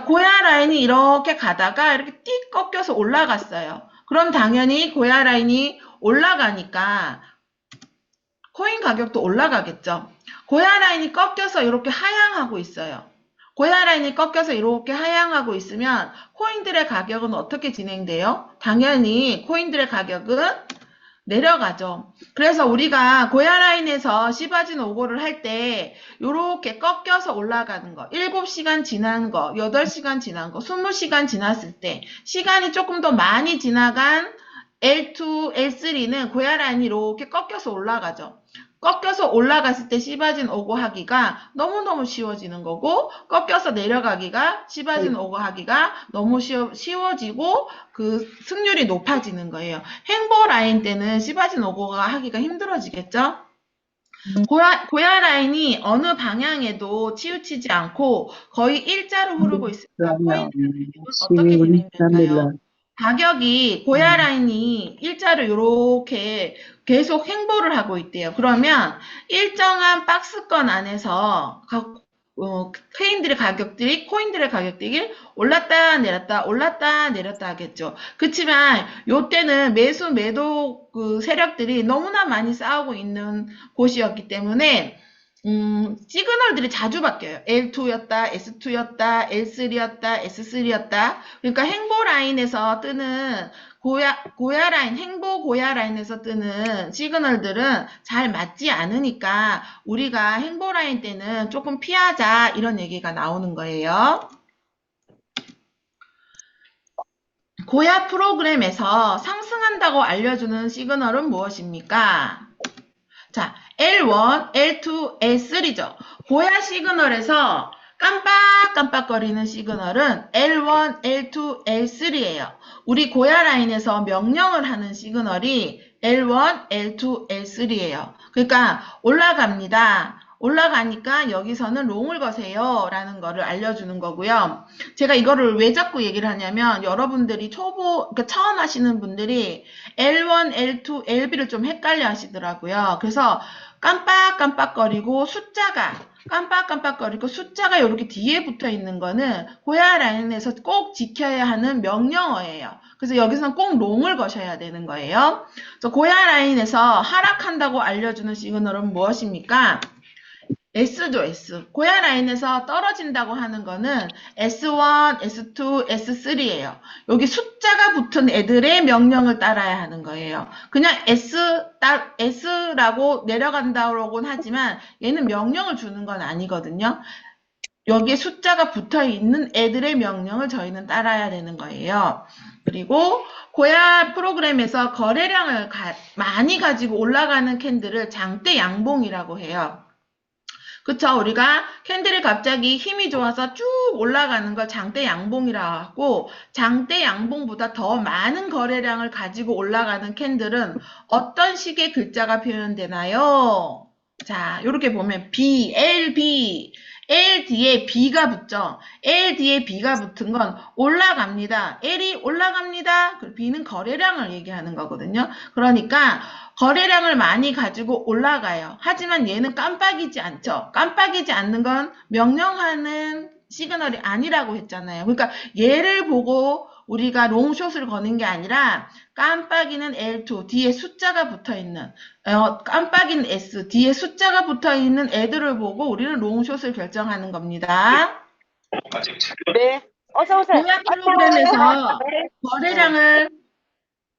고야 라인이 이렇게 가다가 이렇게 띡 꺾여서 올라갔어요. 그럼 당연히 고야 라인이 올라가니까 코인 가격도 올라가겠죠. 고야 라인이 꺾여서 이렇게 하향하고 있어요. 고야 라인이 꺾여서 이렇게 하향하고 있으면 코인들의 가격은 어떻게 진행돼요? 당연히 코인들의 가격은 내려가죠. 그래서 우리가 고야 라인에서 시바진 오고를 할 때 이렇게 꺾여서 올라가는 거, 7시간 지난 거, 8시간 지난 거, 20시간 지났을 때 시간이 조금 더 많이 지나간 L2, L3는 고야 라인이 이렇게 꺾여서 올라가죠. 꺾여서 올라갔을 때 시바진 오고 하기가 너무너무 쉬워지는 거고, 꺾여서 내려가기가 시바진 오고 하기가 너무 쉬워지고 그 승률이 높아지는 거예요. 행보 라인 때는 시바진 오고가 하기가 힘들어지겠죠? 고야 라인이 어느 방향에도 치우치지 않고 거의 일자로 흐르고 있으니까 그러면 포인트 가격은 어떻게 진행될까요? 11,300원. 가격이 고야 라인이 일자로 이렇게 계속 행보를 하고 있대요. 그러면 일정한 박스권 안에서 코인들의 가격들이 올랐다 내렸다 올랐다 내렸다 하겠죠. 그렇지만 요때는 매수 매도 그 세력들이 너무나 많이 싸우고 있는 곳이었기 때문에 시그널들이 자주 바뀌어요. L2였다, S2였다, L3였다, S3였다. 그러니까 행보 라인에서 뜨는 고야 라인, 행보 고야 라인에서 뜨는 시그널들은 잘 맞지 않으니까 우리가 행보 라인 때는 조금 피하자 이런 얘기가 나오는 거예요. 고야 프로그램에서 상승한다고 알려주는 시그널은 무엇입니까? 자, L1, L2, L3죠. 고야 시그널에서 깜빡깜빡거리는 시그널은 L1, L2, L3예요. 우리 고야 라인에서 명령을 하는 시그널이 L1, L2, L3예요. 그러니까 올라갑니다. 올라가니까 여기서는 롱을 거세요 라는 거를 알려주는 거고요. 제가 이거를 왜 자꾸 얘기를 하냐면 여러분들이 그러니까 처음 하시는 분들이 L1, L2, LB를 좀 헷갈려 하시더라고요. 그래서 깜빡깜빡거리고 숫자가 이렇게 뒤에 붙어 있는 거는 고야 라인에서 꼭 지켜야 하는 명령어예요. 그래서 여기서는 꼭 롱을 거셔야 되는 거예요. 그래서 고야 라인에서 하락한다고 알려주는 시그널은 무엇입니까? S죠, S. 고야 라인에서 떨어진다고 하는 거는 S1, S2, S3예요. 여기 숫자가 붙은 애들의 명령을 따라야 하는 거예요. 그냥 S라고 내려간다고는 하지만 얘는 명령을 주는 건 아니거든요. 여기에 숫자가 붙어 있는 애들의 명령을 저희는 따라야 되는 거예요. 그리고 고야 프로그램에서 거래량을 많이 가지고 올라가는 캔들을 장대 양봉이라고 해요. 그쵸? 우리가 캔들이 갑자기 힘이 좋아서 쭉 올라가는 걸 장대 양봉이라고 하고, 장대 양봉보다 더 많은 거래량을 가지고 올라가는 캔들은 어떤 식의 글자가 표현되나요? 자, 이렇게 보면 B, L, B, L 뒤에 B가 붙죠. L 뒤에 B가 붙은 건 올라갑니다. L이 올라갑니다. B는 거래량을 얘기하는 거거든요. 그러니까 거래량을 많이 가지고 올라가요. 하지만 얘는 깜빡이지 않죠. 깜빡이지 않는 건 명령하는 시그널이 아니라고 했잖아요. 그러니까 얘를 보고 우리가 롱숏을 거는 게 아니라 깜빡이는 L2 뒤에 숫자가 붙어있는 깜빡이는 S 뒤에 숫자가 붙어있는 애들을 보고 우리는 롱숏을 결정하는 겁니다. 네. 어서 오세요. 공약 프로그램에서 거래량을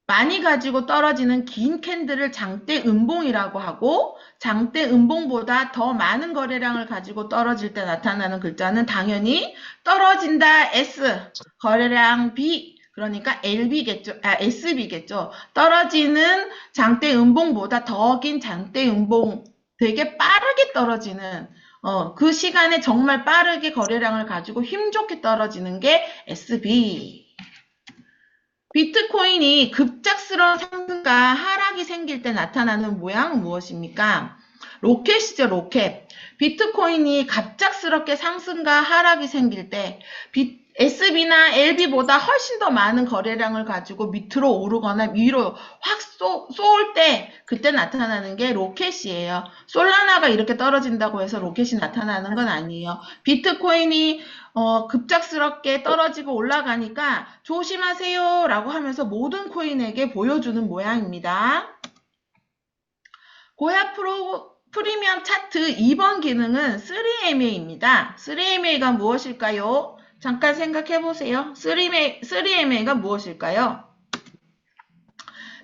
많이 가지고 떨어지는 긴 캔들을 장대 음봉이라고 하고 장대 음봉보다 더 많은 거래량을 가지고 떨어질 때 나타나는 글자는 당연히 떨어진다 S, 거래량 B, 그러니까 LB겠죠. SB겠죠. 떨어지는 장대 음봉보다 더 긴 장대 음봉, 되게 빠르게 떨어지는 그 시간에 정말 빠르게 거래량을 가지고 힘좋게 떨어지는 게 SB. 비트코인이 급작스러운 상승과 하락이 생길 때 나타나는 모양은 무엇입니까? 로켓이죠, 로켓. 비트코인이 갑작스럽게 상승과 하락이 생길 때 SB나 LB보다 훨씬 더 많은 거래량을 가지고 밑으로 오르거나 위로 확 쏠 때 그때 나타나는 게 로켓이에요. 솔라나가 이렇게 떨어진다고 해서 로켓이 나타나는 건 아니에요. 비트코인이 급작스럽게 떨어지고 올라가니까 조심하세요 라고 하면서 모든 코인에게 보여주는 모양입니다. 고야 프리미엄 차트 2번 기능은 3MA입니다. 3MA가 무엇일까요? 잠깐 생각해 보세요. 3MA가 무엇일까요?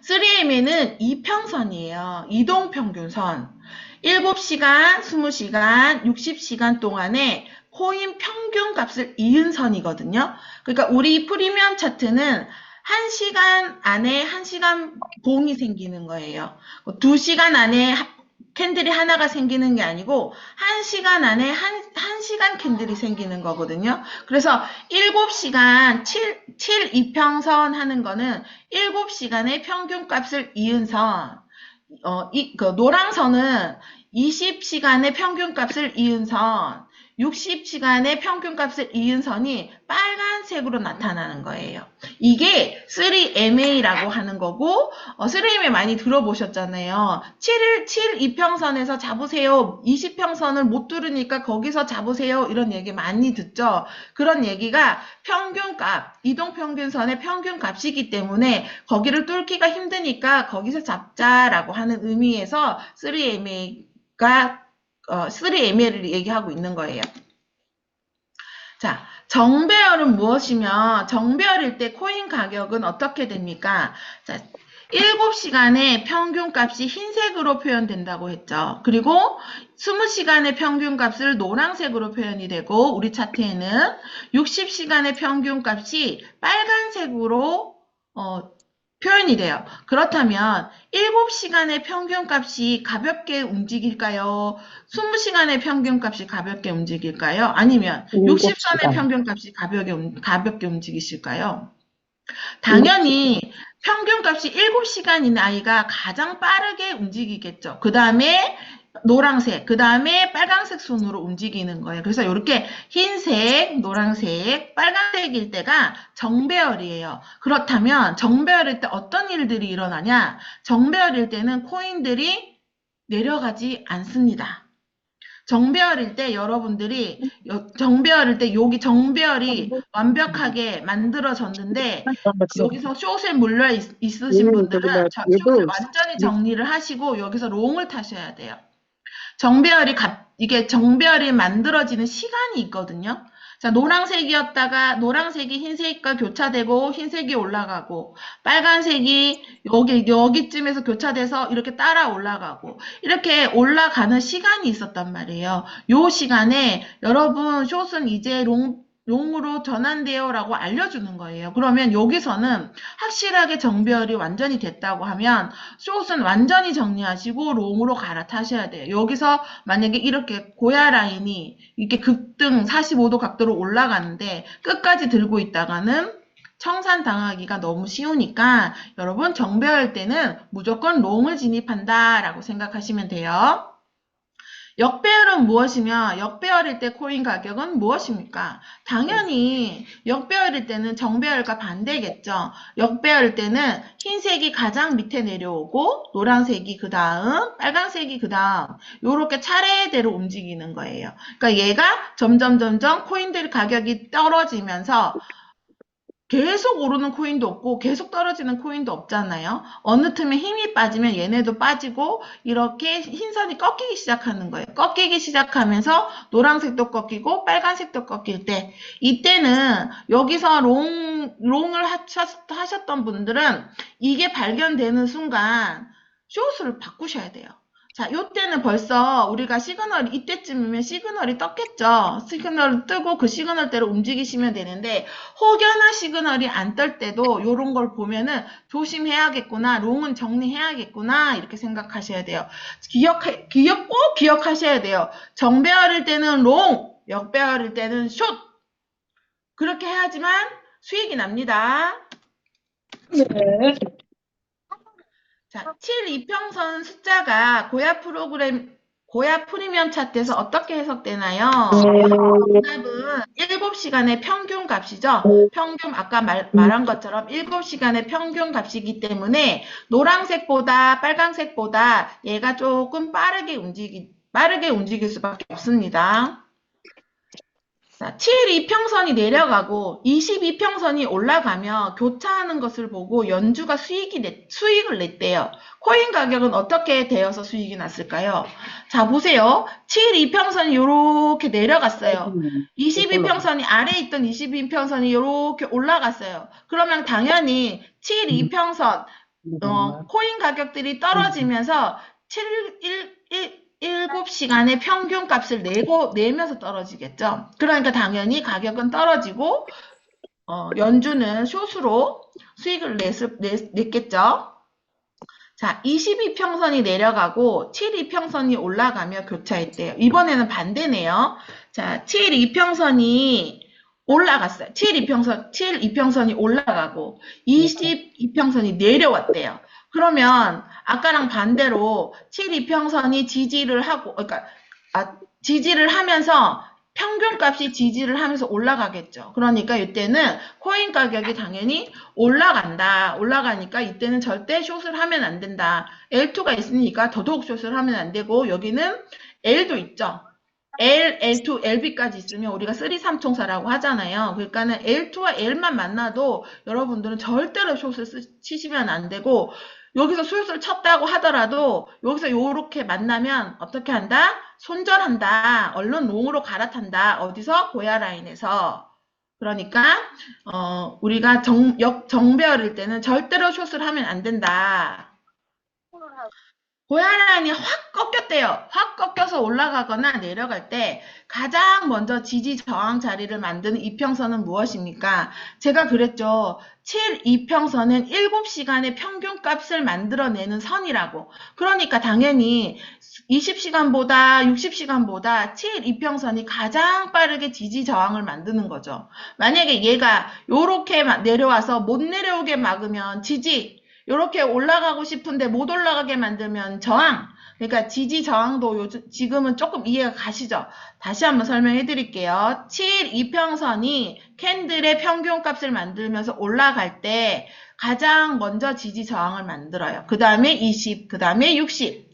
3MA는 이평선이에요. 이동평균선. 7시간, 20시간, 60시간 동안에 코인 평균 값을 이은 선이거든요. 그러니까 우리 프리미엄 차트는 1시간 안에 1시간 봉이 생기는 거예요. 2시간 안에 캔들이 하나가 생기는 게 아니고 1시간 안에 1시간 캔들이 생기는 거거든요. 그래서 7시간 7 이평선 하는 거는 7시간의 평균값을 이은 선. 노랑선은 20시간의 평균값을 이은 선, 60시간의 평균값을 이은 선이 빨간색으로 나타나는 거예요. 이게 3MA라고 하는 거고, 3MA 많이 들어보셨잖아요. 7 이평선에서 잡으세요. 20평선을 못 뚫으니까 거기서 잡으세요. 이런 얘기 많이 듣죠. 그런 얘기가 평균값, 이동평균선의 평균값이기 때문에 거기를 뚫기가 힘드니까 거기서 잡자라고 하는 의미에서 3MA를 얘기하고 있는 거예요. 자, 정배열은 무엇이며 정배열일 때 코인 가격은 어떻게 됩니까? 자, 7시간의 평균값이 흰색으로 표현된다고 했죠. 그리고 20시간의 평균값을 노란색으로 표현이 되고 우리 차트에는 60시간의 평균값이 빨간색으로 표현이 돼요. 그렇다면 7시간의 평균값이 가볍게 움직일까요? 20시간의 평균값이 가볍게 움직일까요? 아니면 60선의 평균값이 가볍게 움직이실까요? 당연히 평균값이 7시간인 아이가 가장 빠르게 움직이겠죠. 그 다음에 노란색, 그 다음에 빨간색 순으로 움직이는 거예요. 그래서 이렇게 흰색, 노란색, 빨간색일 때가 정배열이에요. 그렇다면 정배열일 때 어떤 일들이 일어나냐? 정배열일 때는 코인들이 내려가지 않습니다. 정배열일 때 여러분들이 정배열일 때 여기 정배열이 완벽하게 만들어졌는데 여기서 숏에 물려 있으신 분들은 숏을 완전히 정리를 하시고 여기서 롱을 타셔야 돼요. 이게 정배열이 만들어지는 시간이 있거든요. 자, 노란색이었다가 노란색이 흰색과 교차되고 흰색이 올라가고 빨간색이 여기쯤에서 교차돼서 이렇게 따라 올라가고 이렇게 올라가는 시간이 있었단 말이에요. 요 시간에 여러분 숏은 이제 롱으로 전환돼요 라고 알려주는 거예요. 그러면 여기서는 확실하게 정배열이 완전히 됐다고 하면 숏은 완전히 정리하시고 롱으로 갈아타셔야 돼요. 여기서 만약에 이렇게 고야 라인이 이렇게 급등 45도 각도로 올라가는데 끝까지 들고 있다가는 청산당하기가 너무 쉬우니까 여러분 정배열 때는 무조건 롱을 진입한다 라고 생각하시면 돼요. 역배열은 무엇이며 역배열일 때 코인 가격은 무엇입니까? 당연히 역배열일 때는 정배열과 반대겠죠. 역배열일 때는 흰색이 가장 밑에 내려오고 노란색이 그 다음, 빨간색이 그 다음 이렇게 차례대로 움직이는 거예요. 그러니까 얘가 점점 코인들 가격이 떨어지면서 계속 오르는 코인도 없고 계속 떨어지는 코인도 없잖아요. 어느 틈에 힘이 빠지면 얘네도 빠지고 이렇게 흰선이 꺾이기 시작하는 거예요. 꺾이기 시작하면서 노란색도 꺾이고 빨간색도 꺾일 때 이때는 여기서 롱을 하셨던 분들은 이게 발견되는 순간 숏을 바꾸셔야 돼요. 자, 요때는 벌써 우리가 이때쯤이면 시그널이 떴겠죠. 시그널을 뜨고 그 시그널대로 움직이시면 되는데, 혹여나 시그널이 안 뜰 때도 요런 걸 보면은 조심해야겠구나, 롱은 정리해야겠구나, 이렇게 생각하셔야 돼요. 꼭 기억하셔야 돼요. 정배열일 때는 롱, 역배열일 때는 숏. 그렇게 해야지만 수익이 납니다. 네. 자, 7 이평선 숫자가 고야 프리미엄 차트에서 어떻게 해석되나요? 정답은 7시간의 평균 값이죠. 평균, 아까 말한 것처럼 7시간의 평균 값이기 때문에 노란색보다 빨간색보다 얘가 조금 빠르게 움직일 수밖에 없습니다. 자, 7 이평선이 내려가고 22평선이 올라가며 교차하는 것을 보고 연주가 수익을 냈대요. 코인 가격은 어떻게 되어서 수익이 났을까요? 자, 보세요. 7 이평선이 이렇게 내려갔어요. 22평선이 아래에 있던 22평선이 이렇게 올라갔어요. 그러면 당연히 7 이평선 코인 가격들이 떨어지면서 7시간의 평균 값을 내면서 떨어지겠죠. 그러니까 당연히 가격은 떨어지고, 연주는 숏으로 수익을 냈겠죠. 자, 22평선이 내려가고 7이평선이 올라가며 교차했대요. 이번에는 반대네요. 자, 7이평선이 올라갔어요. 7이평선이 올라가고 22평선이 내려왔대요. 그러면 아까랑 반대로 7이평선이 지지를 하고, 그러니까 지지를 하면서 평균값이 지지를 하면서 올라가겠죠. 그러니까 이때는 코인 가격이 당연히 올라가니까 이때는 절대 숏을 하면 안 된다. L2가 있으니까 더더욱 숏을 하면 안 되고 여기는 L도 있죠. L, L2, LB까지 있으면 우리가 3삼총사라고 하잖아요. 그러니까는 L2와 L만 만나도 여러분들은 절대로 숏을 치시면 안 되고 여기서 숏을 쳤다고 하더라도 여기서 요렇게 만나면 어떻게 한다? 손절한다. 얼른 롱으로 갈아탄다. 어디서? 고야 라인에서. 그러니까 우리가 정배열일 때는 절대로 숏을 하면 안 된다. 고야 라인이 확 꺾였대요. 확 꺾여서 올라가거나 내려갈 때 가장 먼저 지지 저항 자리를 만드는 이평선은 무엇입니까? 제가 그랬죠. 7 이평선은 7시간의 평균 값을 만들어내는 선이라고. 그러니까 당연히 20시간보다 60시간보다 7 이평선이 가장 빠르게 지지 저항을 만드는 거죠. 만약에 얘가 요렇게 내려와서 못 내려오게 막으면 지지, 이렇게 올라가고 싶은데 못 올라가게 만들면 저항. 그러니까 지지 저항도 지금은 조금 이해가 가시죠? 다시 한번 설명해 드릴게요. 7 이평선이 캔들의 평균값을 만들면서 올라갈 때 가장 먼저 지지 저항을 만들어요. 그 다음에 20, 그 다음에 60.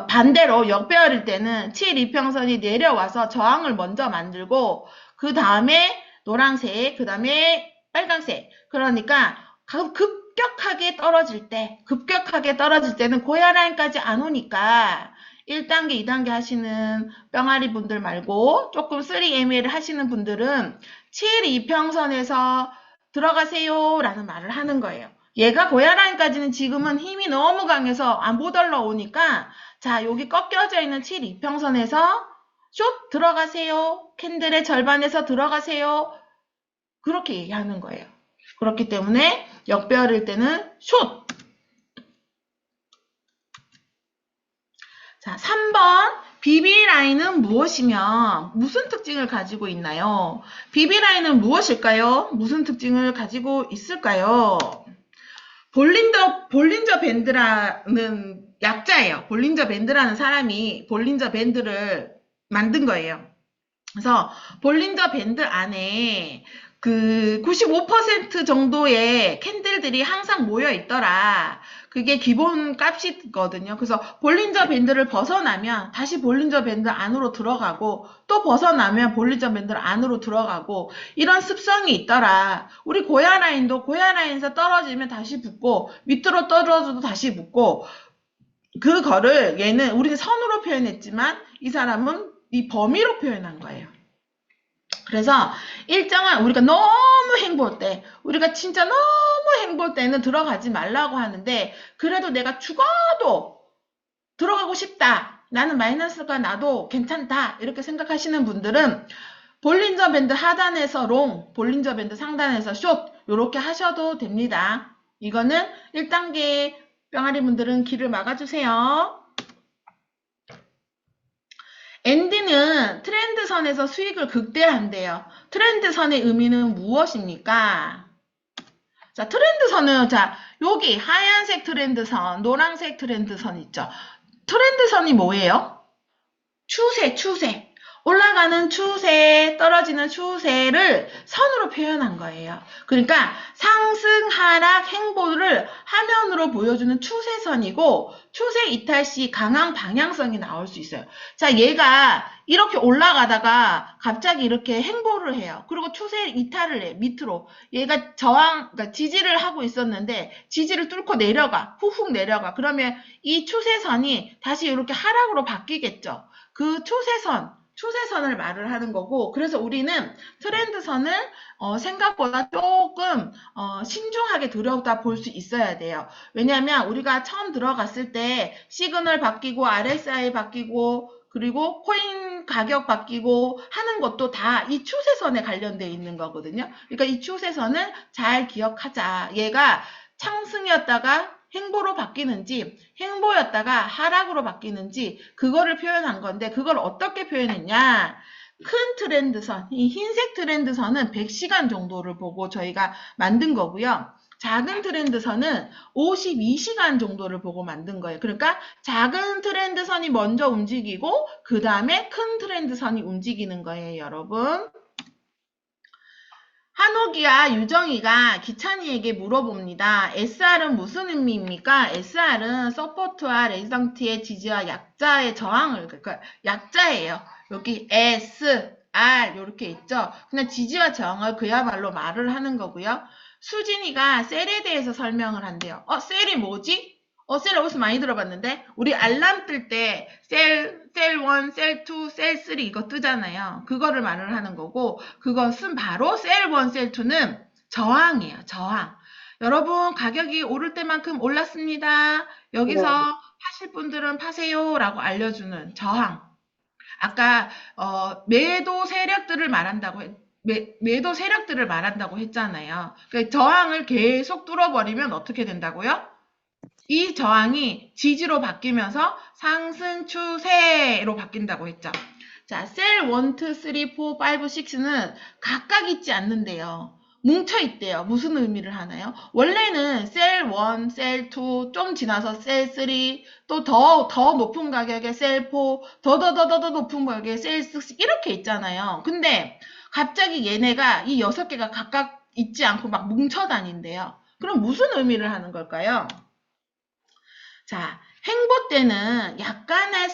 반대로 역배열일 때는 7 이평선이 내려와서 저항을 먼저 만들고 그 다음에 노란색, 그 다음에 빨간색. 그러니까 급격하게 떨어질 때는 고야 라인까지 안 오니까 1단계, 2단계 하시는 병아리 분들 말고 조금 3ML 하시는 분들은 7 이평선에서 들어가세요 라는 말을 하는 거예요. 얘가 고야 라인까지는 지금은 힘이 너무 강해서 못 올라오니까 자, 여기 꺾여져 있는 7 이평선에서 숏 들어가세요. 캔들의 절반에서 들어가세요. 그렇게 얘기하는 거예요. 그렇기 때문에 역배열일 때는 숏. 자, 3번 BB라인은 무엇이며 무슨 특징을 가지고 있나요? BB라인은 무엇일까요? 무슨 특징을 가지고 있을까요? 볼린저 밴드라는 약자예요. 볼린저 밴드라는 사람이 볼린저 밴드를 만든 거예요. 그래서 볼린저 밴드 안에 그 95% 정도의 캔들들이 항상 모여 있더라. 그게 기본 값이거든요. 그래서 볼린저 밴드를 벗어나면 다시 볼린저 밴드 안으로 들어가고 또 벗어나면 볼린저 밴드 안으로 들어가고 이런 습성이 있더라. 우리 고야 라인도 고야 라인에서 떨어지면 다시 붙고 밑으로 떨어져도 다시 붙고 그거를 얘는 우리는 선으로 표현했지만 이 사람은 이 범위로 표현한 거예요. 그래서 일정한 우리가 너무 행볼 때 우리가 진짜 너무 행볼 때는 들어가지 말라고 하는데 그래도 내가 죽어도 들어가고 싶다. 나는 마이너스가 나도 괜찮다. 이렇게 생각하시는 분들은 볼린저 밴드 하단에서 롱, 볼린저 밴드 상단에서 숏 이렇게 하셔도 됩니다. 이거는 1단계 병아리 분들은 길을 막아주세요. 엔드는 트렌드선에서 수익을 극대화한대요. 트렌드선의 의미는 무엇입니까? 자, 트렌드선은 자, 여기 하얀색 트렌드선, 노란색 트렌드선 있죠. 트렌드선이 뭐예요? 추세. 올라가는 추세, 떨어지는 추세를 선으로 표현한 거예요. 그러니까 상승, 하락, 행보를 화면으로 보여주는 추세선이고 추세 이탈 시 강한 방향성이 나올 수 있어요. 자, 얘가 이렇게 올라가다가 갑자기 이렇게 행보를 해요. 그리고 추세 이탈을 해, 밑으로. 얘가 그러니까 지지를 하고 있었는데 지지를 뚫고 내려가, 훅훅 내려가. 그러면 이 추세선이 다시 이렇게 하락으로 바뀌겠죠. 그 추세선을 말을 하는 거고, 그래서 우리는 트렌드선을 생각보다 조금 신중하게 들여다 볼 수 있어야 돼요. 왜냐하면 우리가 처음 들어갔을 때 시그널 바뀌고 RSI 바뀌고 그리고 코인 가격 바뀌고 하는 것도 다 이 추세선에 관련되어 있는 거거든요. 그러니까 이 추세선을 잘 기억하자. 얘가 상승이었다가 행보로 바뀌는지 행보였다가 하락으로 바뀌는지 그거를 표현한 건데, 그걸 어떻게 표현했냐. 큰 트렌드선, 이 흰색 트렌드선은 100시간 정도를 보고 저희가 만든 거고요. 작은 트렌드선은 52시간 정도를 보고 만든 거예요. 그러니까 작은 트렌드선이 먼저 움직이고 그 다음에 큰 트렌드선이 움직이는 거예요, 여러분. 한옥이와 유정이가 기찬이에게 물어봅니다. SR은 무슨 의미입니까? SR은 서포트와 레지던트의 지지와 약자의 저항을, 그러니까 약자예요. 여기 S, R 이렇게 있죠. 그냥 지지와 저항을 그야말로 말을 하는 거고요. 수진이가 셀에 대해서 설명을 한대요. 셀이 뭐지? 셀 어디서 많이 들어봤는데? 우리 알람 뜰 때 셀 1, 셀 2, 셀 3 이거 뜨잖아요. 그거를 말을 하는 거고, 그것은 바로 셀 1, 셀 2는 저항이에요. 저항. 여러분, 가격이 오를 때만큼 올랐습니다. 여기서 파실 분들은 파세요 라고 알려주는 저항. 아까 매도 세력들을 말한다고 매도 세력들을 말한다고 했잖아요. 그러니까 저항을 계속 뚫어버리면 어떻게 된다고요? 이 저항이 지지로 바뀌면서 상승 추세로 바뀐다고 했죠. 자, 셀 1, 2, 3, 4, 5, 6는 각각 있지 않는데요. 뭉쳐 있대요. 무슨 의미를 하나요? 원래는 셀 1, 셀 2, 좀 지나서 셀 3, 또 더 높은 가격에 셀 4, 더 높은 가격에 셀 6 이렇게 있잖아요. 근데 갑자기 얘네가 이 6개가 각각 있지 않고 막 뭉쳐 다닌대요. 그럼 무슨 의미를 하는 걸까요? 자, 행보 때나 약간의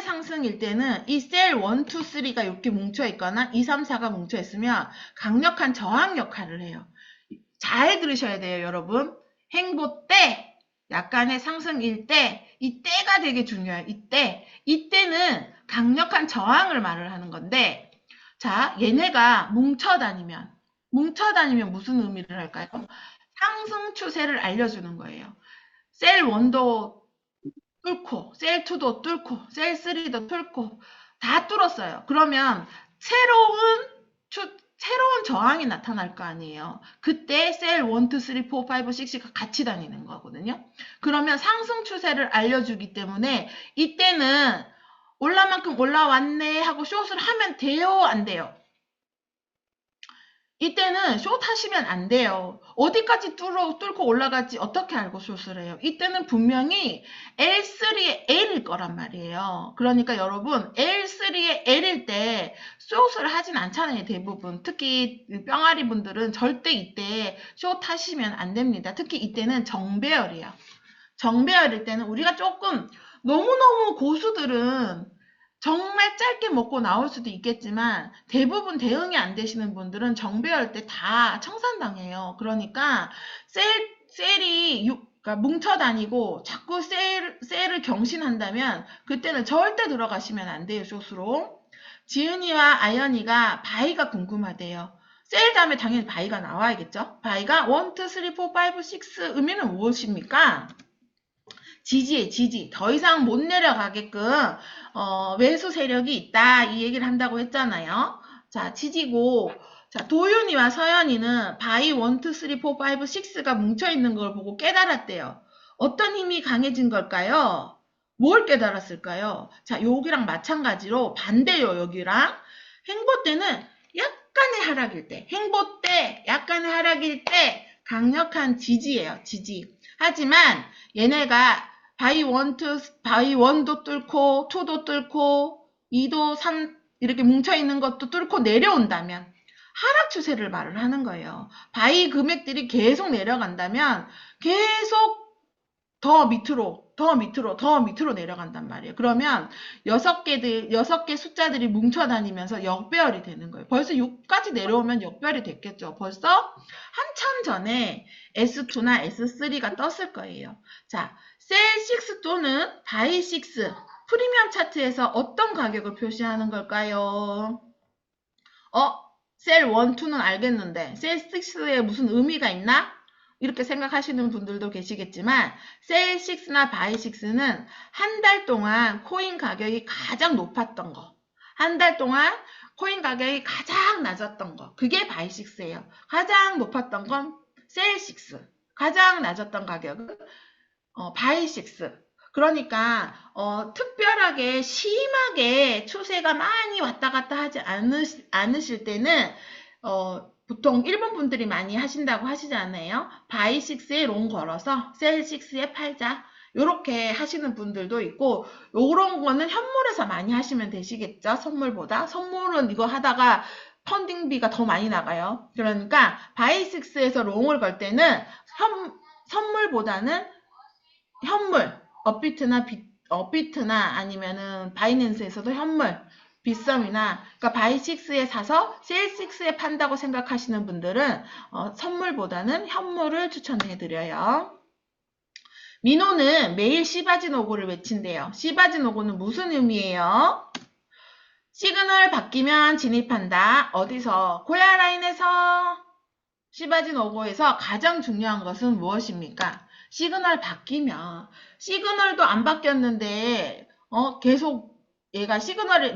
상승일 때는 이 셀 1, 2, 3가 이렇게 뭉쳐 있거나 2, 3, 4가 뭉쳐 있으면 강력한 저항 역할을 해요. 잘 들으셔야 돼요, 여러분. 행보 때, 약간의 상승일 때, 이 때가 되게 중요해요. 이때는 강력한 저항을 말을 하는 건데, 자, 얘네가 뭉쳐 다니면 무슨 의미를 할까요? 상승 추세를 알려주는 거예요. 셀 1도 뚫고, 셀 2도 뚫고, 셀 3도 뚫고, 다 뚫었어요. 그러면 새로운 저항이 나타날 거 아니에요. 그때 셀 1, 2, 3, 4, 5, 6가 같이 다니는 거거든요. 그러면 상승 추세를 알려주기 때문에 이때는 올라만큼 올라왔네 하고 숏을 하면 돼요, 안 돼요? 이때는 숏 하시면 안 돼요. 어디까지 뚫고 올라갈지 어떻게 알고 숏을 해요? 이때는 분명히 L3의 L일 거란 말이에요. 그러니까 여러분 L3의 L일 때 숏을 하진 않잖아요. 대부분. 특히 뿅아리 분들은 절대 이때 숏 하시면 안 됩니다. 특히 이때는 정배열이에요. 정배열일 때는 우리가 조금 너무너무 고수들은 정말 짧게 먹고 나올 수도 있겠지만 대부분 대응이 안 되시는 분들은 정배열 때 다 청산당해요. 그러니까 셀이 그러니까 뭉쳐 다니고 자꾸 셀을 경신한다면 그때는 절대 들어가시면 안 돼요. 숏으로. 지은이와 아연이가 바이가 궁금하대요. 셀 다음에 당연히 바이가 나와야겠죠. 바이가 1, 2, 3, 4, 5, 6 의미는 무엇입니까? 지지에 지지. 더 이상 못 내려가게끔 외수 세력이 있다. 이 얘기를 한다고 했잖아요. 자, 지지고. 자, 도윤이와 서연이는 바이 1, 2, 3, 4, 5, 6가 뭉쳐있는 걸 보고 깨달았대요. 어떤 힘이 강해진 걸까요? 뭘 깨달았을까요? 자, 여기랑 마찬가지로 반대요, 여기랑. 행보 때는 약간의 하락일 때, 행보 때, 약간의 하락일 때 강력한 지지예요, 지지. 하지만 얘네가 바이 1도 뚫고 2도 뚫고 2도 3 이렇게 뭉쳐있는 것도 뚫고 내려온다면 하락 추세를 말을 하는 거예요. 바이 금액들이 계속 내려간다면 계속 더 밑으로 내려간단 말이에요. 그러면 6개 숫자들이 뭉쳐다니면서 역배열이 되는 거예요. 벌써 6까지 내려오면 역배열이 됐겠죠. 벌써 한참 전에 S2나 S3가 떴을 거예요. 자, 셀6 또는 바이6 프리미엄 차트에서 어떤 가격을 표시하는 걸까요? 셀 1, 2는 알겠는데 셀6에 무슨 의미가 있나? 이렇게 생각하시는 분들도 계시겠지만 셀6나 바이6는 한 달 동안 코인 가격이 가장 높았던 거, 한 달 동안 코인 가격이 가장 낮았던 거, 그게 바이6예요. 가장 높았던 건 셀6, 가장 낮았던 가격은 바이6. 그러니까 특별하게 심하게 추세가 많이 왔다 갔다 하지 않으실 때는 보통 일본 분들이 많이 하신다고 하시잖아요. 바이6에 롱 걸어서 셀6에 팔자. 요렇게 하시는 분들도 있고, 요런 거는 현물에서 많이 하시면 되시겠죠? 선물보다. 선물은 이거 하다가 펀딩비가 더 많이 나가요. 그러니까 바이6에서 롱을 걸 때는 선물보다는 현물, 업비트나 아니면은 바이낸스에서도 현물, 빗썸이나, 그러니까 바이6에 사서 셀6에 판다고 생각하시는 분들은 선물보다는 현물을 추천해드려요. 민호는 매일 시바지노고를 외친대요. 시바지노고는 무슨 의미예요? 시그널 바뀌면 진입한다. 어디서? 고야라인에서. 시바지노고에서 가장 중요한 것은 무엇입니까? 시그널 바뀌면, 시그널도 안 바뀌었는데 계속 얘가 시그널이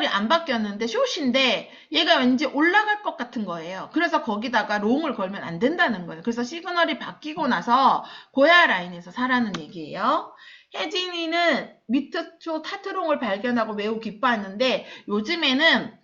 안 바뀌었는데 숏인데 얘가 왠지 올라갈 것 같은 거예요. 그래서 거기다가 롱을 걸면 안 된다는 거예요. 그래서 시그널이 바뀌고 나서 고야 라인에서 사라는 얘기예요. 혜진이는 위트숏 하트롱을 발견하고 매우 기뻐하는데 요즘에는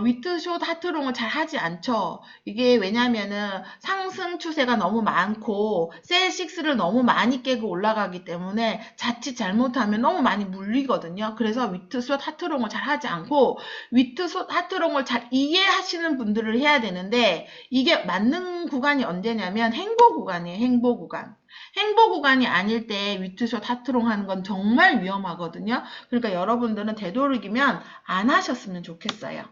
위트숏 하트롱을 잘 하지 않죠. 이게 왜냐면은 상승 추세가 너무 많고 셀6를 너무 많이 깨고 올라가기 때문에 자칫 잘못하면 너무 많이 물리거든요. 그래서 위트숏 하트롱을 잘 하지 않고 위트숏 하트롱을 잘 이해하시는 분들을 해야 되는데 이게 맞는 구간이 언제냐면 행보 구간이에요. 행보 구간. 행보 구간이 아닐 때 위트숏 하트롱 하는 건 정말 위험하거든요. 그러니까 여러분들은 되도록이면 안 하셨으면 좋겠어요.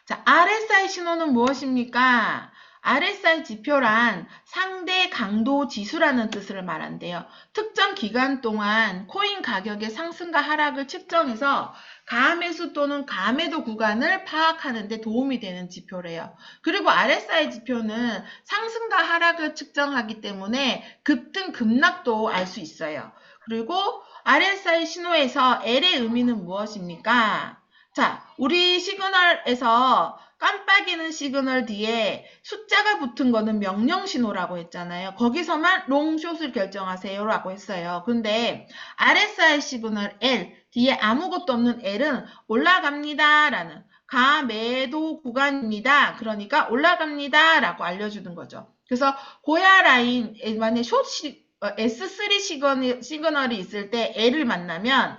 자, RSI 신호는 무엇입니까? RSI 지표란 상대 강도 지수라는 뜻을 말한대요. 특정 기간 동안 코인 가격의 상승과 하락을 측정해서 가매수 또는 가매도 구간을 파악하는 데 도움이 되는 지표래요. 그리고 RSI 지표는 상승과 하락을 측정하기 때문에 급등, 급락도 알 수 있어요. 그리고 RSI 신호에서 L의 의미는 무엇입니까? 자, 우리 시그널에서 깜빡이는 시그널 뒤에 숫자가 붙은 거는 명령 신호라고 했잖아요. 거기서만 롱숏을 결정하세요라고 했어요. 근데 RSI 시그널 L 뒤에 아무것도 없는 L은 올라갑니다라는 가매도 구간입니다. 그러니까 올라갑니다라고 알려주는 거죠. 그래서 고야 라인 만약에 S3 시그널이 있을 때 L을 만나면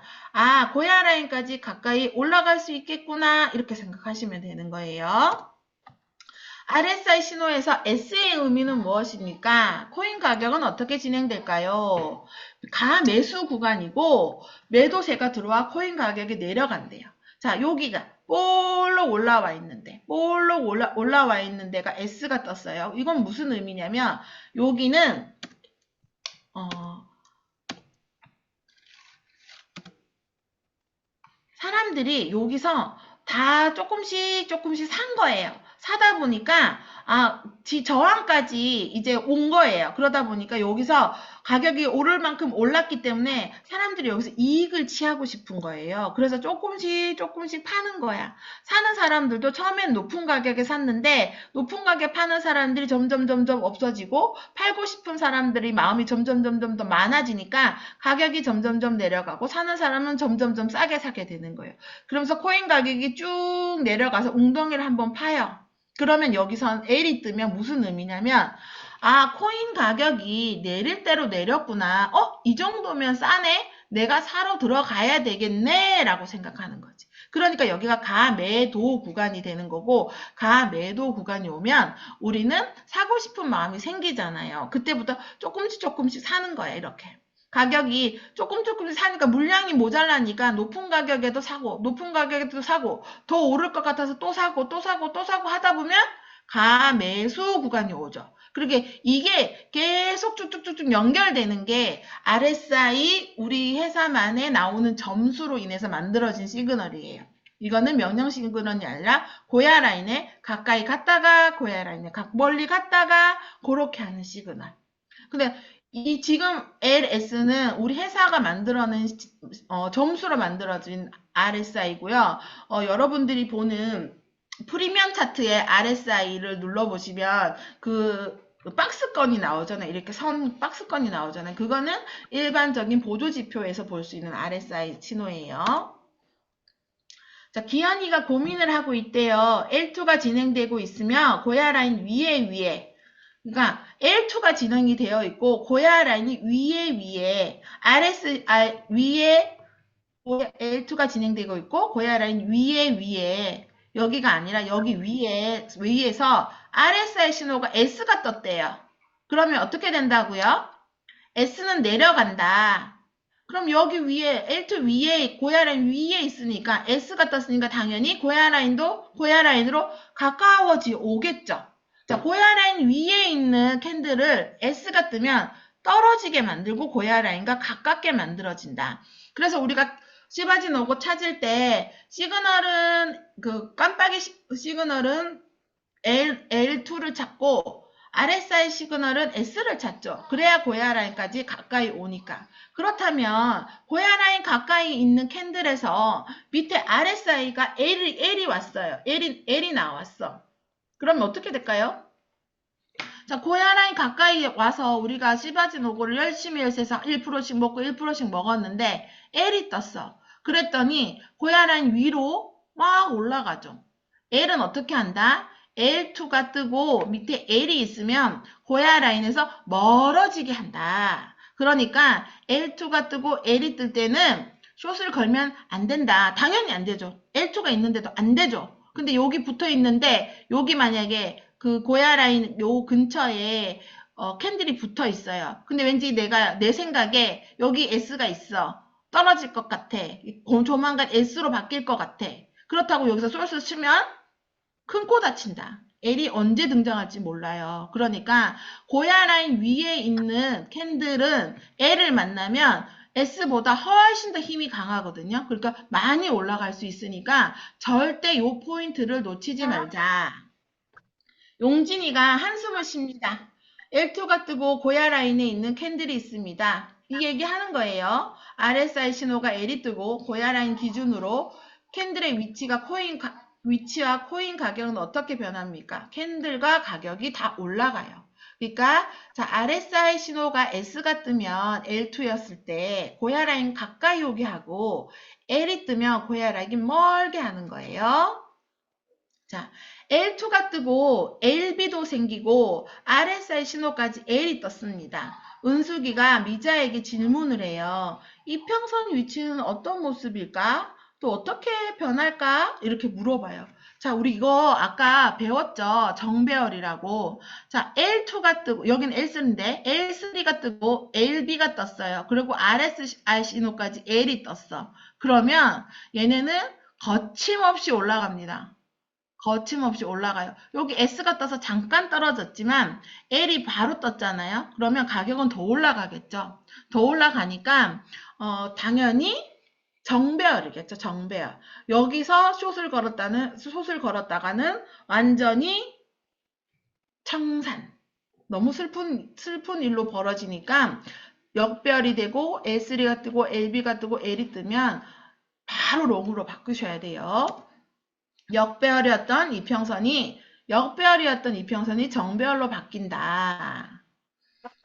고야 라인까지 가까이 올라갈 수 있겠구나 이렇게 생각하시면 되는 거예요. RSI 신호에서 S의 의미는 무엇입니까? 코인 가격은 어떻게 진행될까요? 가매수 구간이고 매도세가 들어와 코인 가격이 내려간대요. 자, 여기가 볼록 올라와 있는데 올라와 있는 데가 S가 떴어요. 이건 무슨 의미냐면 여기는 사람들이 여기서 다 조금씩 산 거예요. 사다 보니까 저항까지 이제 온 거예요. 그러다 보니까 여기서 가격이 오를 만큼 올랐기 때문에 사람들이 여기서 이익을 취하고 싶은 거예요. 그래서 조금씩 파는 거야. 사는 사람들도 처음엔 높은 가격에 샀는데 높은 가격에 파는 사람들이 점점 없어지고 팔고 싶은 사람들이 마음이 점점 더 많아지니까 가격이 점점 내려가고 사는 사람은 점점 싸게 사게 되는 거예요. 그러면서 코인 가격이 쭉 내려가서 웅덩이를 한번 파요. 그러면 여기선 L이 뜨면 무슨 의미냐면 아, 코인 가격이 내릴 대로 내렸구나. 이 정도면 싸네? 내가 사러 들어가야 되겠네? 라고 생각하는 거지. 그러니까 여기가 가매도 구간이 되는 거고, 가매도 구간이 오면 우리는 사고 싶은 마음이 생기잖아요. 그때부터 조금씩 조금씩 사는 거야, 이렇게. 가격이 조금씩 사니까 물량이 모자라니까 높은 가격에도 사고, 높은 가격에도 사고, 더 오를 것 같아서 또 사고, 또 사고, 또 사고 하다 보면 가매수 구간이 오죠. 그렇게 이게 계속 쭉쭉쭉쭉 연결되는 게 RSI 우리 회사만에 나오는 점수로 인해서 만들어진 시그널이에요. 이거는 명령 시그널이 아니라 고야 라인에 가까이 갔다가 고야 라인에 멀리 갔다가 그렇게 하는 시그널. 근데 이 지금 LS는 우리 회사가 만들어낸 점수로 만들어진 RSI고요. 여러분들이 보는 프리미엄 차트의 RSI를 눌러보시면 그 박스권이 나오잖아요. 이렇게 선 박스권이 나오잖아요. 그거는 일반적인 보조지표에서 볼 수 있는 RSI 신호예요. 자, 기현이가 고민을 하고 있대요. L2가 진행되고 있으면 고야 라인 위에 그러니까 L2가 진행이 되어 있고 고야 라인이 위에 RSI 위에 L2가 진행되고 있고 고야 라인 위에 여기가 아니라 여기 위에서 RSI 신호가 S가 떴대요. 그러면 어떻게 된다고요? S는 내려간다. 그럼 여기 위에 L2 위에 고야 라인 위에 있으니까 S가 떴으니까 당연히 고야 라인도 고야 라인으로 가까워지 오겠죠. 자, 고야 라인 위에 있는 캔들을 S가 뜨면 떨어지게 만들고 고야 라인과 가깝게 만들어진다. 그래서 우리가 시바진 오고 찾을 때 시그널은 그 깜빡이 시그널은 L2를 찾고 RSI 시그널은 S를 찾죠. 그래야 고야 라인까지 가까이 오니까. 그렇다면 고야 라인 가까이 있는 캔들에서 밑에 RSI가 L이 왔어요. L이 나왔어. 그러면 어떻게 될까요? 자, 고야 라인 가까이 와서 우리가 시바진 오고를 열심히 해서 1%씩 먹고 1%씩 먹었는데 L이 떴어. 그랬더니 고야 라인 위로 막 올라가죠. L은 어떻게 한다? L2가 뜨고 밑에 L이 있으면 고야 라인에서 멀어지게 한다. 그러니까 L2가 뜨고 L이 뜰 때는 숏을 걸면 안 된다. 당연히 안 되죠. L2가 있는데도 안 되죠. 근데 여기 붙어 있는데 여기 만약에 그 고야 라인 요 근처에 캔들이 붙어 있어요. 근데 왠지 내 생각에 여기 S가 있어. 떨어질 것 같아. 조만간 S로 바뀔 것 같아. 그렇다고 여기서 소스 치면 큰 코 다친다. L이 언제 등장할지 몰라요. 그러니까 고야 라인 위에 있는 캔들은 L을 만나면 S보다 훨씬 더 힘이 강하거든요. 그러니까 많이 올라갈 수 있으니까 절대 이 포인트를 놓치지 말자. 용진이가 한숨을 쉽니다. L2가 뜨고 고야 라인에 있는 캔들이 있습니다. 이 얘기하는 거예요. RSI 신호가 L이 뜨고 고야 라인 기준으로 캔들의 위치와 코인 가격은 어떻게 변합니까? 캔들과 가격이 다 올라가요. 그러니까 자, RSI 신호가 S가 뜨면 L2였을 때 고야 라인 가까이 오게 하고 L이 뜨면 고야 라인 멀게 하는 거예요. 자, L2가 뜨고 LB도 생기고 RSI 신호까지 L이 떴습니다. 은숙이가 미자에게 질문을 해요. 이평선 위치는 어떤 모습일까? 또 어떻게 변할까? 이렇게 물어봐요. 자, 우리 이거 아까 배웠죠? 정배열이라고. 자, L2가 뜨고, 여긴 L3인데, L3가 뜨고, LB가 떴어요. 그리고 RSI 신호까지 L이 떴어. 그러면 얘네는 거침없이 올라갑니다. 거침없이 올라가요. 여기 S가 떠서 잠깐 떨어졌지만 L이 바로 떴잖아요. 그러면 가격은 더 올라가겠죠. 더 올라가니까 당연히 정배열이겠죠. 정배열. 여기서 숏을 걸었다가는 완전히 청산. 너무 슬픈 일로 벌어지니까 역배열이 되고 S3가 뜨고 LB가 뜨고 L이 뜨면 바로 롱으로 바꾸셔야 돼요. 역배열이었던 이평선이 정배열로 바뀐다.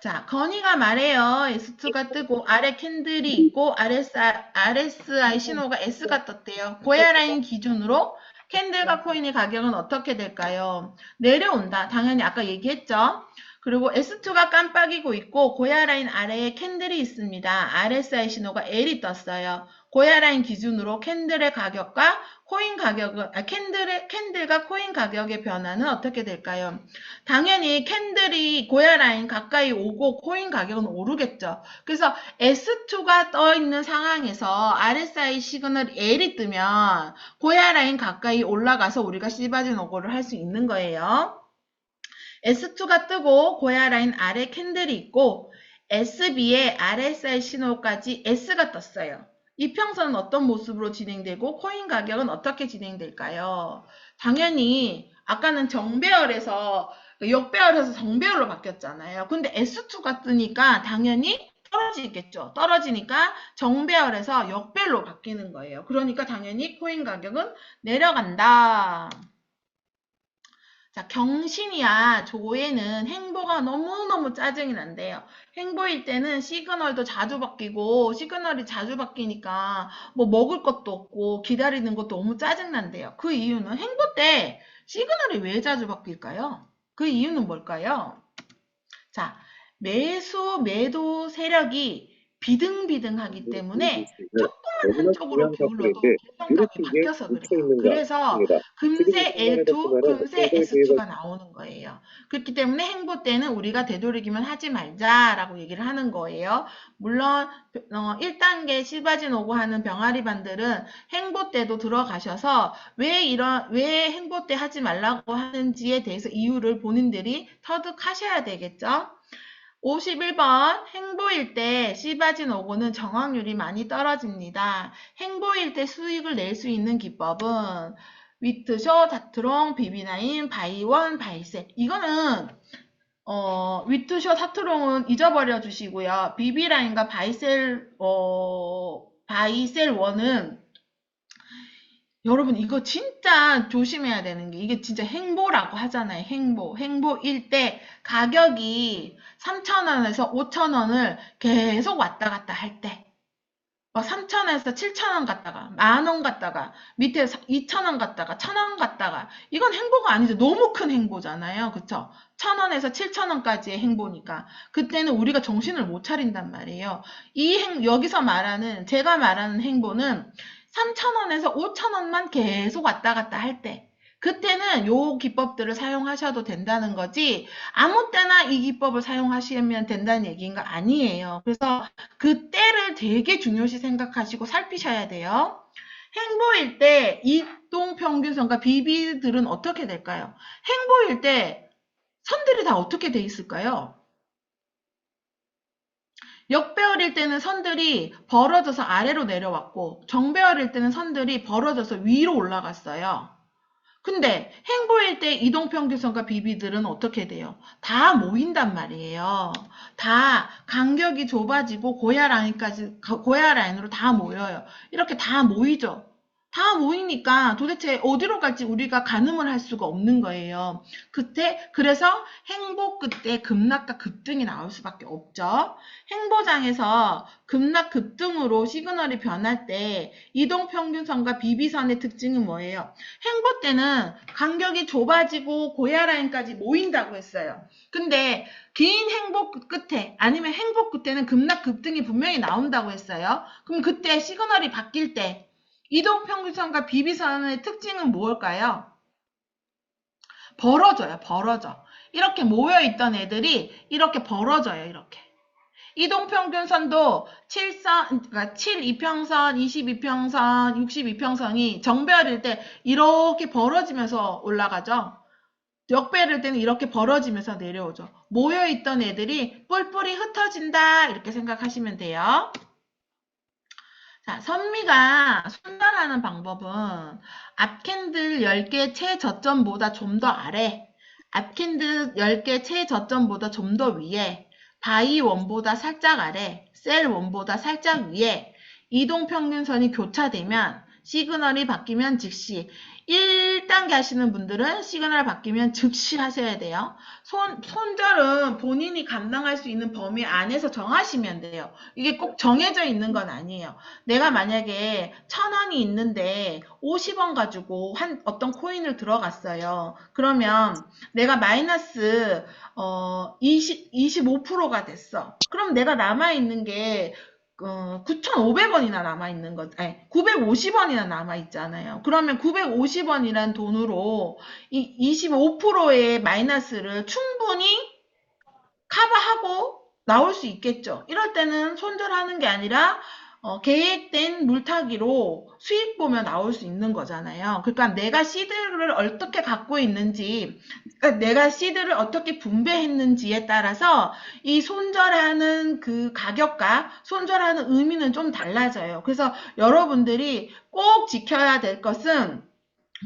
자, 건이가 말해요. S2가 뜨고 아래 캔들이 있고 RSI 신호가 S가 떴대요. 고야 라인 기준으로 캔들과 코인의 가격은 어떻게 될까요? 내려온다. 당연히 아까 얘기했죠. 그리고 S2가 깜빡이고 있고 고야 라인 아래에 캔들이 있습니다. RSI 신호가 L이 떴어요. 고야 라인 기준으로 캔들의 가격과 코인 가격은 캔들과 코인 가격의 변화는 어떻게 될까요? 당연히 캔들이 고야 라인 가까이 오고 코인 가격은 오르겠죠. 그래서 S2가 떠 있는 상황에서 RSI 시그널 L이 뜨면 고야 라인 가까이 올라가서 우리가 시바진 오고를 할 수 있는 거예요. S2가 뜨고 고야 라인 아래 캔들이 있고 SB에 RSI 신호까지 S가 떴어요. 이평선은 어떤 모습으로 진행되고 코인 가격은 어떻게 진행될까요? 당연히 아까는 정배열에서 역배열에서 정배열로 바뀌었잖아요. 근데 S2가 뜨니까 당연히 떨어지겠죠. 떨어지니까 정배열에서 역배열로 바뀌는 거예요. 그러니까 당연히 코인 가격은 내려간다. 자, 경신이야 조에는 행보가 너무너무 짜증이 난대요. 행보일 때는 시그널도 자주 바뀌고 시그널이 자주 바뀌니까 뭐 먹을 것도 없고 기다리는 것도 너무 짜증난대요. 그 이유는 행보 때 시그널이 왜 자주 바뀔까요? 그 이유는 뭘까요? 자, 매수, 매도 세력이 비등비등하기 때문에 조금만 한쪽으로 기울어도 계산값이 바뀌어서 그래요. 그래서 금세 L2, 금세 S2가 나오는 거예요. 그렇기 때문에 행보 때는 우리가 되도록이면 하지 말자라고 얘기를 하는 거예요. 물론 1단계 시바진 오고 하는 병아리 반들은 행보 때도 들어가셔서 왜 행보 때 하지 말라고 하는지에 대해서 이유를 본인들이 터득하셔야 되겠죠. 51번 행보일 때 시바진 오고는 정확률이 많이 떨어집니다. 행보일 때 수익을 낼 수 있는 기법은 위트쇼, 다트롱, 비비나인, 바이원, 바이셀. 이거는 위트쇼, 다트롱은 잊어버려 주시고요. 비비라인과 바이셀1은 여러분 이거 진짜 조심해야 되는 게 이게 진짜 행보라고 하잖아요. 행보일 때 가격이 3,000원에서 5,000원을 계속 왔다 갔다 할 때 3,000원에서 7,000원 갔다가 만원 갔다가 밑에 2,000원 갔다가 1,000원 갔다가 이건 행보가 아니죠. 너무 큰 행보잖아요. 그쵸? 1,000원에서 7,000원까지의 행보니까 그때는 우리가 정신을 못 차린단 말이에요. 여기서 제가 말하는 행보는 3,000원에서 5,000원만 계속 왔다 갔다 할 때 그때는 요 기법들을 사용하셔도 된다는 거지 아무 때나 이 기법을 사용하시면 된다는 얘기인가 아니에요. 그래서 그때를 되게 중요시 생각하시고 살피셔야 돼요. 행보일 때 이동평균선과 비비들은 어떻게 될까요? 행보일 때 선들이 다 어떻게 돼 있을까요? 역배열일 때는 선들이 벌어져서 아래로 내려왔고 정배열일 때는 선들이 벌어져서 위로 올라갔어요. 근데 행보일 때 이동평균선과 비비들은 어떻게 돼요? 다 모인단 말이에요. 다 간격이 좁아지고 고야 라인으로 다 모여요. 이렇게 다 모이죠. 다 모이니까 도대체 어디로 갈지 우리가 가늠을 할 수가 없는 거예요. 그래서 행보 끝에 급락과 급등이 나올 수밖에 없죠. 행보장에서 급락 급등으로 시그널이 변할 때 이동평균선과 비비선의 특징은 뭐예요? 행보 때는 간격이 좁아지고 고야 라인까지 모인다고 했어요. 근데 긴 행보 끝에 아니면 행보 끝에는 급락 급등이 분명히 나온다고 했어요. 그럼 그때 시그널이 바뀔 때 이동평균선과 비비선의 특징은 뭘까요? 벌어져. 이렇게 모여있던 애들이 이렇게 벌어져요. 이렇게. 이동평균선도 7 이평선, 22평선, 62평선이 정배열일 때 이렇게 벌어지면서 올라가죠. 역배열일 때는 이렇게 벌어지면서 내려오죠. 모여있던 애들이 뿔뿔이 흩어진다 이렇게 생각하시면 돼요. 자, 선미가 손절하는 방법은 앞캔들 10개 최저점보다 좀 더 아래, 앞캔들 10개 최저점보다 좀 더 위에, 바이 1보다 살짝 아래, 셀 1보다 살짝 위에 이동평균선이 교차되면 시그널이 바뀌면 즉시 1단계 하시는 분들은 시그널 바뀌면 즉시 하셔야 돼요. 손절은 본인이 감당할 수 있는 범위 안에서 정하시면 돼요. 이게 꼭 정해져 있는 건 아니에요. 내가 만약에 1,000원이 있는데 50원 가지고 어떤 코인을 들어갔어요. 그러면 내가 마이너스 25%가 됐어. 그럼 내가 남아있는 게 9,500원이나 남아있는 거, 아니, 950원이나 남아있잖아요. 그러면 950원이란 돈으로 이 25%의 마이너스를 충분히 커버하고 나올 수 있겠죠. 이럴 때는 손절하는 게 아니라 계획된 물타기로 수익 보면 나올 수 있는 거잖아요. 그러니까 내가 시드를 어떻게 갖고 있는지, 그러니까 내가 시드를 어떻게 분배했는지에 따라서 이 손절하는 그 가격과 손절하는 의미는 좀 달라져요. 그래서 여러분들이 꼭 지켜야 될 것은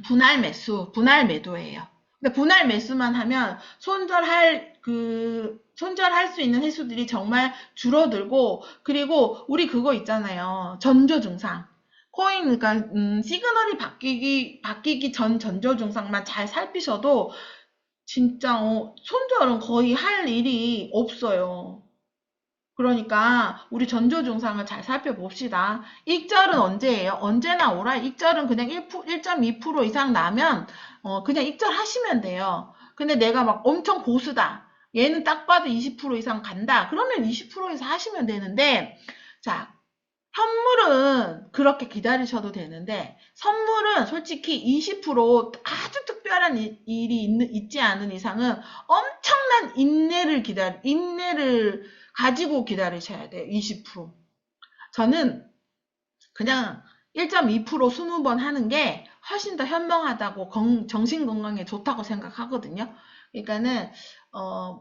분할 매수, 분할 매도예요. 근데 분할 매수만 하면 손절할 수 있는 횟수들이 정말 줄어들고, 그리고 우리 그거 있잖아요. 전조 증상. 코인, 그러니까, 시그널이 바뀌기 전 전조 증상만 잘 살피셔도, 진짜, 손절은 거의 할 일이 없어요. 그러니까 우리 전조 증상을 잘 살펴봅시다. 익절은 언제예요? 언제 나오라? 익절은 그냥 1.2% 이상 나면 그냥 익절하시면 돼요. 근데 내가 막 엄청 고수다. 얘는 딱 봐도 20% 이상 간다. 그러면 20%에서 하시면 되는데, 자, 현물은 그렇게 기다리셔도 되는데, 선물은 솔직히 20% 아주 특별한 일이 있지 않은 이상은 엄청난 인내를 가지고 기다리셔야 돼요. 20%. 저는 그냥 1.2% 20번 하는 게 훨씬 더 현명하다고 정신 건강에 좋다고 생각하거든요. 그러니까는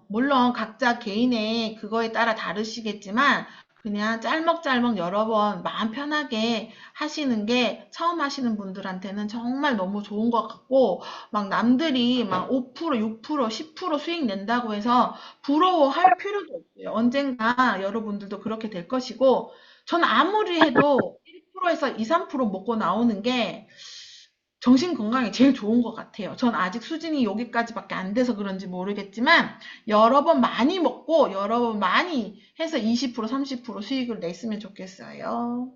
물론 각자 개인의 그거에 따라 다르시겠지만 그냥 짤먹짤먹 여러 번 마음 편하게 하시는 게 처음 하시는 분들한테는 정말 너무 좋은 것 같고, 막 남들이 막 5%, 6%, 10% 수익 낸다고 해서 부러워할 필요도 없어요. 언젠가 여러분들도 그렇게 될 것이고, 전 아무리 해도 1%에서 2, 3% 먹고 나오는 게 정신 건강에 제일 좋은 것 같아요. 전 아직 수준이 여기까지밖에 안 돼서 그런지 모르겠지만 여러 번 많이 먹고 여러 번 많이 해서 20%, 30% 수익을 냈으면 좋겠어요.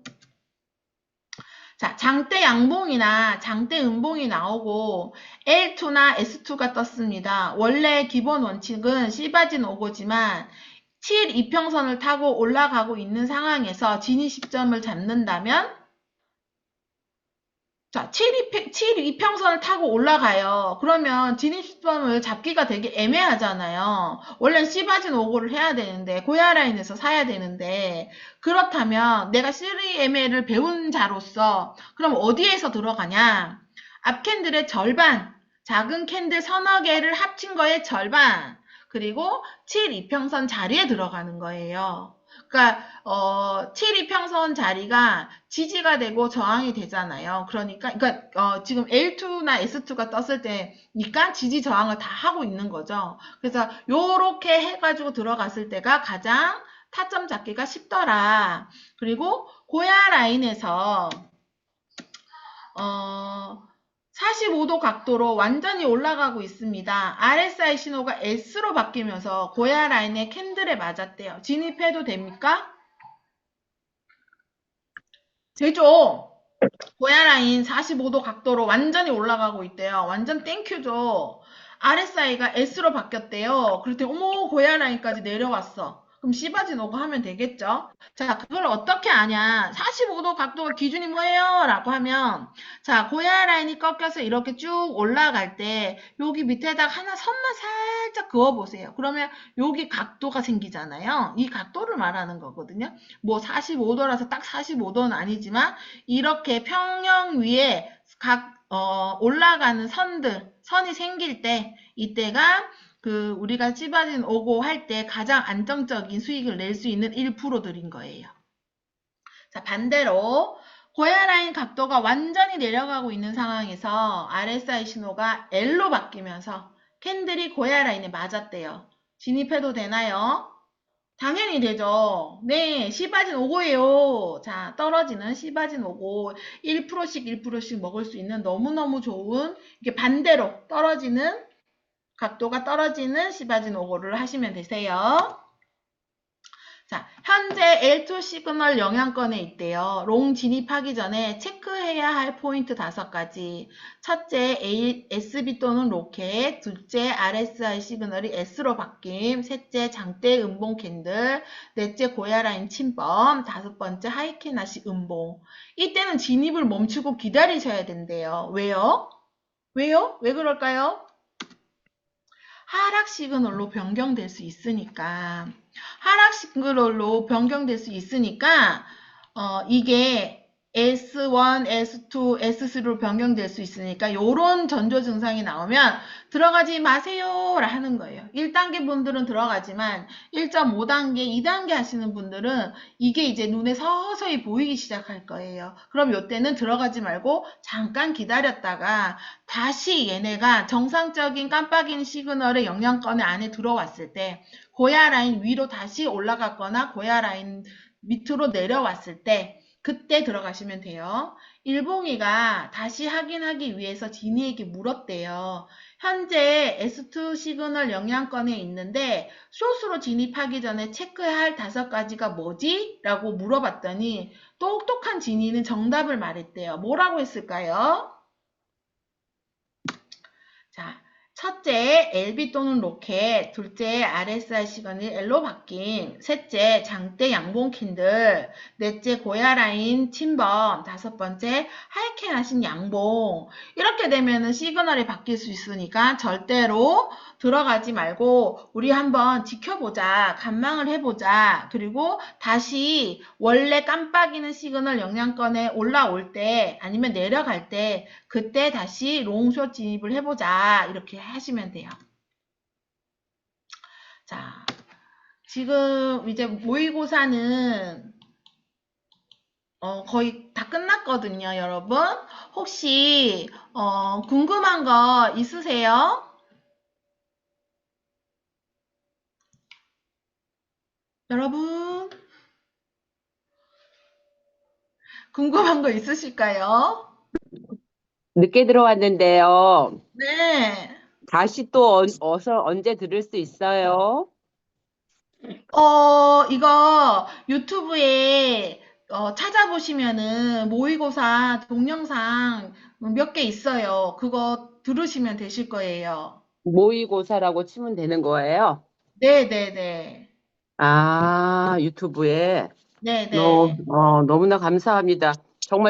자, 장대 양봉이나 장대 음봉이 나오고 L2나 S2가 떴습니다. 원래 기본 원칙은 시바진 오고지만 7 이평선을 타고 올라가고 있는 상황에서 진입 시점을 잡는다면, 자, 7 이평선을 타고 올라가요. 그러면 진입 시점을 잡기가 되게 애매하잖아요. 원래는 시바진 오고를 해야 되는데, 고야라인에서 사야 되는데, 그렇다면 내가 3ML을 배운 자로서 그럼 어디에서 들어가냐? 앞 캔들의 절반, 작은 캔들 서너 개를 합친 거의 절반, 그리고 7 이평선 자리에 들어가는 거예요. 그러니까 7 이평선 자리가 지지가 되고 저항이 되잖아요. 그러니까 지금 L2나 S2가 떴을 때니까 지지 저항을 다 하고 있는 거죠. 그래서 요렇게 해가지고 들어갔을 때가 가장 타점 잡기가 쉽더라. 그리고 고야 라인에서 45도 각도로 완전히 올라가고 있습니다. RSI 신호가 S로 바뀌면서 고야 라인의 캔들에 맞았대요. 진입해도 됩니까? 되죠? 고야 라인 45도 각도로 완전히 올라가고 있대요. 완전 땡큐죠. RSI가 S로 바뀌었대요. 그랬더니 어머, 고야 라인까지 내려왔어. 그럼 씨바지 놓고 하면 되겠죠? 자, 그걸 어떻게 아냐? 45도 각도가 기준이 뭐예요? 라고 하면, 자, 고야 라인이 꺾여서 이렇게 쭉 올라갈 때 여기 밑에다가 하나 선만 살짝 그어보세요. 그러면 여기 각도가 생기잖아요. 이 각도를 말하는 거거든요. 뭐 45도라서 딱 45도는 아니지만 이렇게 평형 위에 올라가는 선이 생길 때, 이때가 우리가 찌바진 오고 할 때 가장 안정적인 수익을 낼 수 있는 1%들인 거예요. 자, 반대로 고야 라인 각도가 완전히 내려가고 있는 상황에서 RSI 신호가 L로 바뀌면서 캔들이 고야 라인에 맞았대요. 진입해도 되나요? 당연히 되죠. 네, 시바진 5고예요. 자, 떨어지는 시바진 5고 1%씩 1%씩 먹을 수 있는 너무너무 좋은 이게 반대로 떨어지는 각도가 떨어지는 시바진 5고를 하시면 되세요. 자, 현재 L2 시그널 영향권에 있대요. 롱 진입하기 전에 체크해야 할 포인트 5가지. 첫째, SB 또는 로켓. 둘째, RSI 시그널이 S로 바뀜. 셋째, 장대 음봉 캔들. 넷째, 고야라인 침범. 다섯 번째, 하이케나시 음봉. 이때는 진입을 멈추고 기다리셔야 된대요. 왜요? 왜요? 왜 그럴까요? 하락 시그널로 변경될 수 있으니까. 하락 시그널로 변경될 수 있으니까 이게 S1, S2, S3로 변경될 수 있으니까 요런 전조 증상이 나오면 들어가지 마세요 라 하는 거예요. 1단계 분들은 들어가지만 1.5단계, 2단계 하시는 분들은 이게 이제 눈에 서서히 보이기 시작할 거예요. 그럼 요때는 들어가지 말고 잠깐 기다렸다가 다시 얘네가 정상적인 깜빡이는 시그널의 영향권 안에 들어왔을 때 고야 라인 위로 다시 올라갔거나 고야 라인 밑으로 내려왔을 때 그때 들어가시면 돼요. 일봉이가 다시 확인하기 위해서 지니에게 물었대요. 현재 S2 시그널 영향권에 있는데 숏으로 진입하기 전에 체크해야 할 5가지가 뭐지? 라고 물어봤더니 똑똑한 지니는 정답을 말했대요. 뭐라고 했을까요? 자, 첫째, LB 또는 로켓, 둘째, RSI 시그널이 L로 바뀜, 셋째, 장대 양봉 캔들, 넷째, 고야 라인 침범, 다섯 번째, 하이캔 하신 양봉. 이렇게 되면은 시그널이 바뀔 수 있으니까 절대로 들어가지 말고 우리 한번 지켜보자, 관망을 해보자. 그리고 다시 원래 깜빡이는 시그널 영향권에 올라올 때 아니면 내려갈 때 그때 다시 롱숏 진입을 해보자. 이렇게 하시면 돼요. 자, 지금 이제 모의고사는 거의 다 끝났거든요, 여러분. 혹시 궁금한 거 있으세요? 여러분, 궁금한 거 있으실까요? 늦게 들어왔는데요. 네. 다시 또 어서 언제 들을 수 있어요? 이거 유튜브에 찾아보시면은 모의고사 동영상 몇 개 있어요. 그거 들으시면 되실 거예요. 모의고사라고 치면 되는 거예요? 네네네. 아, 유튜브에. 네네. 너무나 감사합니다. 정말